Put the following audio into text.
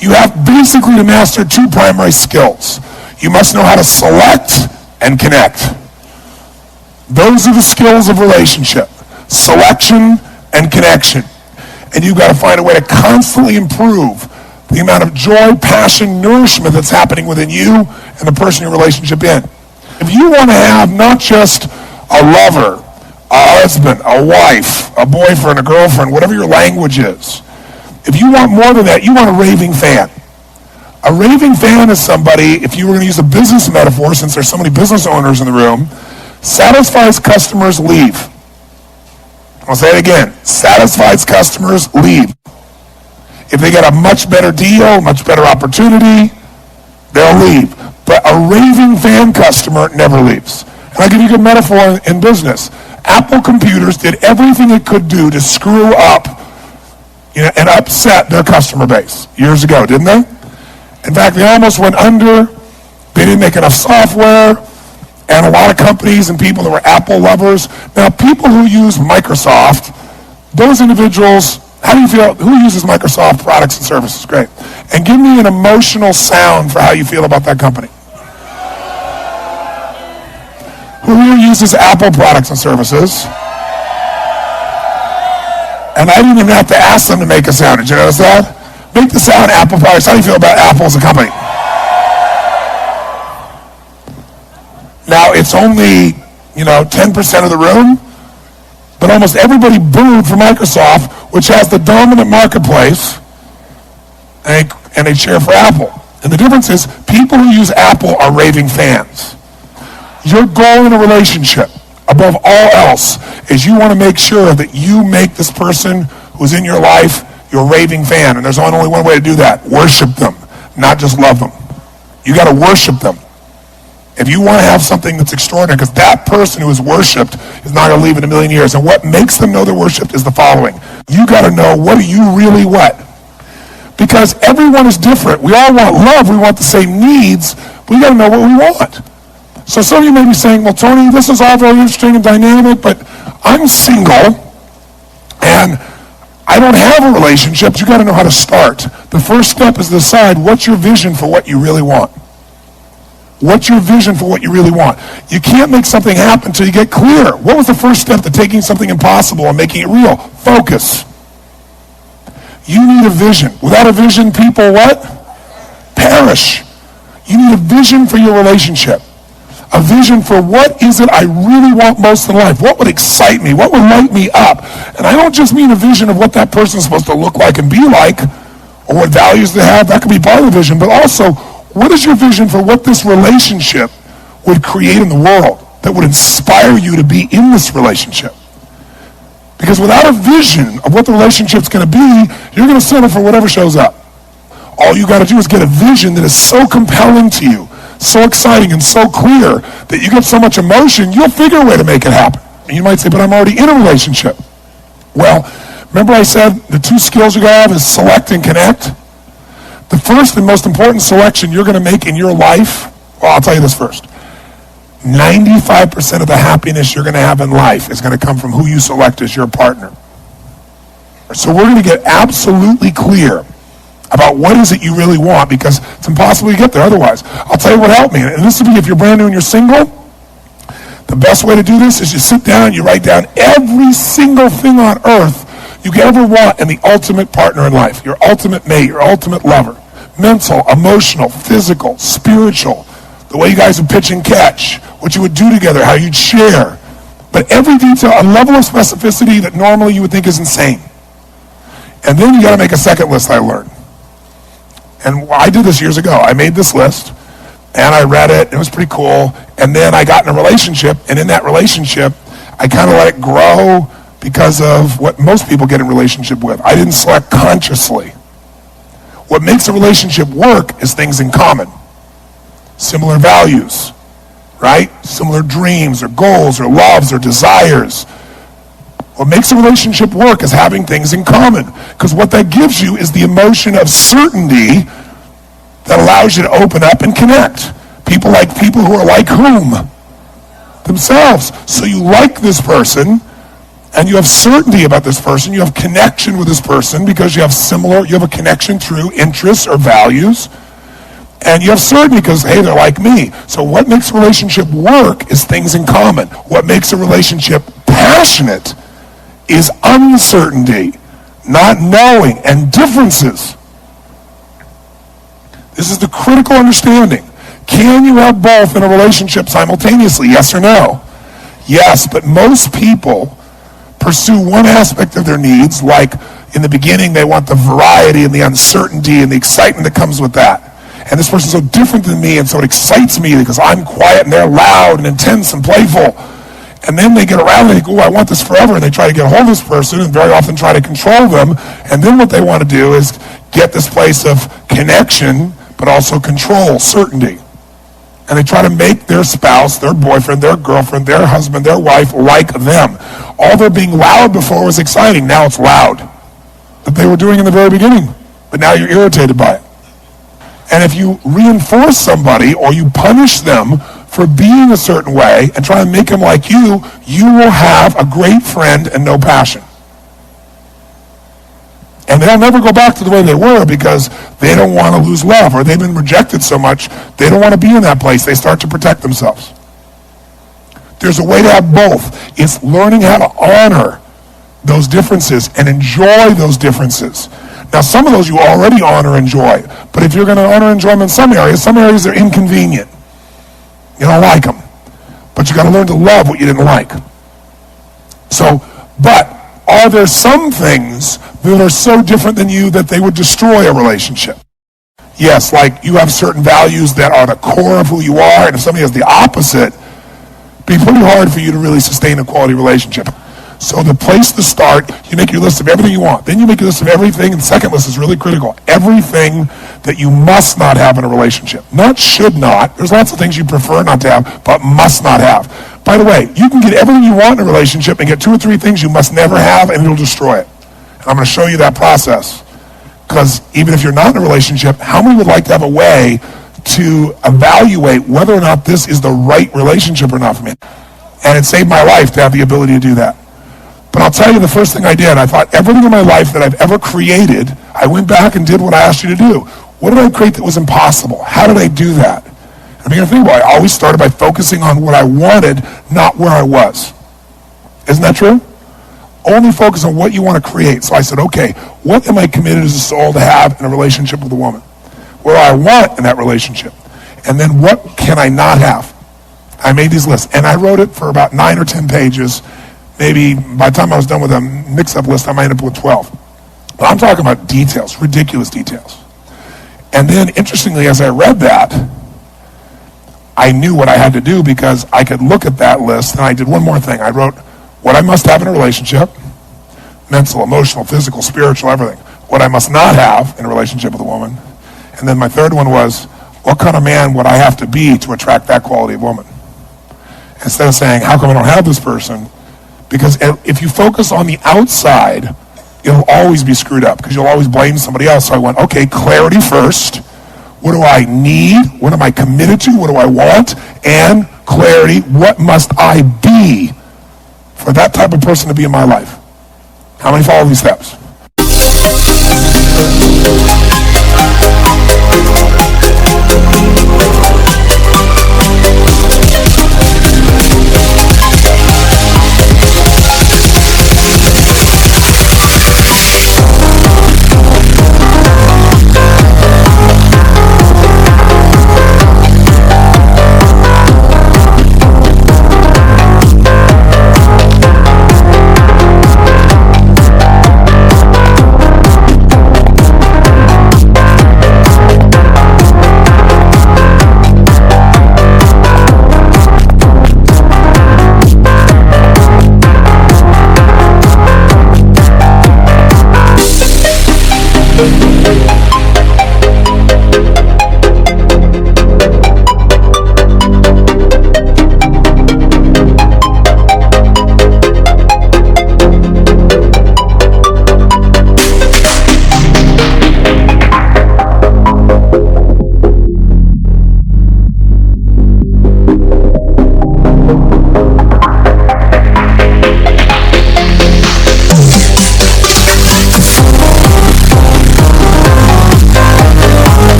You have basically to master two primary skills. You must know how to select and connect. Those are the skills of relationship. Selection and connection. And you've got to find a way to constantly improve the amount of joy, passion, nourishment that's happening within you and the person you're relationship in. If you want to have not just a lover, a husband, a wife, a boyfriend, a girlfriend, whatever your language is, if you want more than that, you want a raving fan. A raving fan is somebody, if you were going to use a business metaphor, since there's so many business owners in the room, satisfies customers, leave. I'll say it again. Satisfies customers, leave. If they get a much better deal, much better opportunity, they'll leave. But a raving fan customer never leaves. And I'll give you a good metaphor in business. Apple Computers did everything it could do to screw up, and upset their customer base years ago, didn't they? In fact, they almost went under. They didn't make enough software. And a lot of companies and people that were Apple lovers. Now, people who use Microsoft, those individuals, how do you feel? Who uses Microsoft products and services? Great. And give me an emotional sound for how you feel about that company. Who here uses Apple products and services? And I didn't even have to ask them to make a sound. Did you notice that? Make the sound Apple products. How do you feel about Apple as a company? Now, it's only, 10% of the room, but almost everybody booed for Microsoft, which has the dominant marketplace, and they cheer for Apple. And the difference is, people who use Apple are raving fans. Your goal in a relationship, above all else, is you want to make sure that you make this person who's in your life your raving fan. And there's only one way to do that. Worship them, not just love them. You got to worship them. If you want to have something that's extraordinary, because that person who is worshipped is not going to leave in a million years. And what makes them know they're worshipped is the following. You got to know, what do you really want? Because everyone is different. We all want love. We want the same needs. But we got to know what we want. So some of you may be saying, well, Tony, this is all very interesting and dynamic, but I'm single, and I don't have a relationship. You got to know how to start. The first step is to decide what's your vision for what you really want. What's your vision for what you really want? You can't make something happen until you get clear. What was the first step to taking something impossible and making it real? Focus. You need a vision. Without a vision, people what? Perish. You need a vision for your relationship. A vision for what is it I really want most in life? What would excite me? What would light me up? And I don't just mean a vision of what that person's supposed to look like and be like, or what values they have. That could be part of the vision. But also, what is your vision for what this relationship would create in the world that would inspire you to be in this relationship? Because without a vision of what the relationship's going to be, you're going to settle for whatever shows up. All you got to do is get a vision that is so compelling to you, so exciting and so clear that you get so much emotion, you'll figure a way to make it happen. And you might say, but I'm already in a relationship. Well, remember I said the two skills you gotta have is select and connect? The first and most important selection you're gonna make in your life, well, I'll tell you this first. 95% of the happiness you're gonna have in life is gonna come from who you select as your partner. So we're gonna get absolutely clear about what is it you really want, because it's impossible to get there otherwise. I'll tell you what helped me, and this would be if you're brand new and you're single. The best way to do this is you sit down and you write down every single thing on earth you could ever want in the ultimate partner in life, your ultimate mate, your ultimate lover. Mental, emotional, physical, spiritual, the way you guys would pitch and catch, what you would do together, how you'd share. But every detail, a level of specificity that normally you would think is insane. And then you got to make a second list, I learned. And I did this years ago. I made this list, and I read it. It was pretty cool. And then I got in a relationship, and in that relationship, I kind of let it grow because of what most people get in relationship with. I didn't select consciously. What makes a relationship work is things in common. Similar values, right? Similar dreams or goals or loves or desires. What makes a relationship work is having things in common, because what that gives you is the emotion of certainty that allows you to open up and connect. People like people who are like whom? Themselves. So you like this person, And you have certainty about this person. You have connection with this person because you have a connection through interests or values. And you have certainty because, hey, they're like me. So what makes a relationship work is things in common. What makes a relationship passionate is uncertainty, not knowing, and differences. This is the critical understanding. Can you have both in a relationship simultaneously? Yes or no? Yes, but most people pursue one aspect of their needs, like in the beginning they want the variety and the uncertainty and the excitement that comes with that. And this person's so different than me, and so it excites me because I'm quiet and they're loud and intense and playful. And then they get around and they go, I want this forever, and they try to get a hold of this person and very often try to control them. And then what they want to do is get this place of connection, but also control, certainty. And they try to make their spouse, their boyfriend, their girlfriend, their husband, their wife like them. All their being loud before was exciting. Now it's loud. That they were doing in the very beginning. But now you're irritated by it. And if you reinforce somebody or you punish them for being a certain way and try to make them like you will have a great friend and no passion. And they'll never go back to the way they were because they don't want to lose love, or they've been rejected so much, they don't want to be in that place. They start to protect themselves. There's a way to have both. It's learning how to honor those differences and enjoy those differences. Now, some of those you already honor and enjoy, but if you're going to honor and enjoy them in some areas are inconvenient. You don't like them. But you got to learn to love what you didn't like. So, but are there some things that are so different than you that they would destroy a relationship? Yes, like you have certain values that are the core of who you are, and if somebody has the opposite, it'd be pretty hard for you to really sustain a quality relationship. So the place to start, you make your list of everything you want. Then you make your list of everything, and the second list is really critical. Everything that you must not have in a relationship. Not should not. There's lots of things you prefer not to have, but must not have. By the way, you can get everything you want in a relationship and get 2 or 3 things you must never have, and it'll destroy it. And I'm going to show you that process. Because even if you're not in a relationship, how many would like to have a way to evaluate whether or not this is the right relationship or not for me? And it saved my life to have the ability to do that. But I'll tell you the first thing I did, I thought everything in my life that I've ever created, I went back and did what I asked you to do. What did I create that was impossible? How did I do that? I began to think about it. I always started by focusing on what I wanted, not where I was. Isn't that true? Only focus on what you want to create. So I said, okay, what am I committed as a soul to have in a relationship with a woman? What do I want in that relationship? And then what can I not have? I made these lists, and I wrote it for about 9 or 10 pages. Maybe by the time I was done with a mix-up list, I might end up with 12. But I'm talking about details, ridiculous details. And then, interestingly, as I read that, I knew what I had to do because I could look at that list, and I did one more thing. I wrote what I must have in a relationship, mental, emotional, physical, spiritual, everything. What I must not have in a relationship with a woman. And then my third one was, what kind of man would I have to be to attract that quality of woman? Instead of saying, how come I don't have this person? Because if you focus on the outside, it'll always be screwed up because you'll always blame somebody else. So I went, okay, clarity first. What do I need? What am I committed to? What do I want? And clarity, what must I be for that type of person to be in my life? How many follow these steps?